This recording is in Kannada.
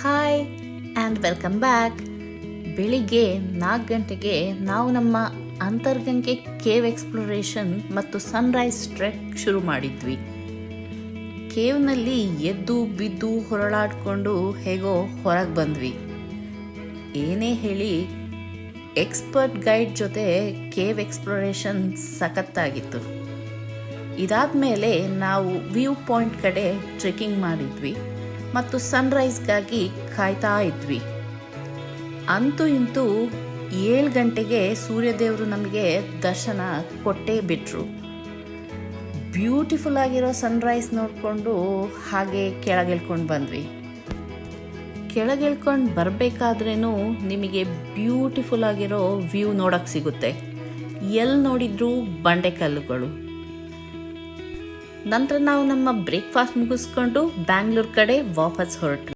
Hi and welcome back. ಬೆಳಿಗ್ಗೆ 4 ಗಂಟೆಗೆ ನಾವು ನಮ್ಮ ಅಂತರ್ಗಂಗೆ ಕೇವ್ ಎಕ್ಸ್ಪ್ಲೋರೇಷನ್ ಮತ್ತು ಸನ್ರೈಸ್ ಟ್ರೆಕ್ ಶುರು ಮಾಡಿದ್ವಿ. ಕೇವ್ನಲ್ಲಿ ಎದ್ದು ಬಿದ್ದು ಹೊರಳಾಡ್ಕೊಂಡು ಹೇಗೋ ಹೊರಗೆ ಬಂದ್ವಿ. ಏನೇ ಹೇಳಿ ಎಕ್ಸ್ಪರ್ಟ್ ಗೈಡ್ ಜೊತೆ ಕೇವ್ ಎಕ್ಸ್ಪ್ಲೋರೇಷನ್ ಸಖತ್ತಾಗಿತ್ತು. ಇದಾದಮೇಲೆ ನಾವು ವ್ಯೂ ಪಾಯಿಂಟ್ ಕಡೆ ಟ್ರೆಕ್ಕಿಂಗ್ ಮಾಡಿದ್ವಿ ಮತ್ತು ಸನ್ರೈಸ್ಗಾಗಿ ಕಾಯ್ತಾ ಇದ್ವಿ. ಅಂತೂ ಇಂತೂ 7 ಗಂಟೆಗೆ ಸೂರ್ಯದೇವರು ನಮಗೆ ದರ್ಶನ ಕೊಟ್ಟೇ ಬಿಟ್ರು. ಬ್ಯೂಟಿಫುಲ್ ಆಗಿರೋ ಸನ್ರೈಸ್ ನೋಡಿಕೊಂಡು ಹಾಗೆ ಕೆಳಗಿಳ್ಕೊಂಡು ಬಂದ್ವಿ. ಕೆಳಗಿಳ್ಕೊಂಡು ಬರಬೇಕಾದ್ರೇನು ನಿಮಗೆ ಬ್ಯೂಟಿಫುಲ್ ಆಗಿರೋ ವ್ಯೂ ನೋಡೋಕ್ಕೆ ಸಿಗುತ್ತೆ. ಎಲ್ಲಿ ನೋಡಿದ್ರೂ ಬಂಡೆಕಲ್ಲುಗಳು. ನಂತರ ನಾವು ನಮ್ಮ ಬ್ರೇಕ್ಫಾಸ್ಟ್ ಮುಗಿಸ್ಕೊಂಡು ಬ್ಯಾಂಗ್ಳೂರ್ ಕಡೆ ವಾಪಸ್ ಹೊರಟ್ವಿ.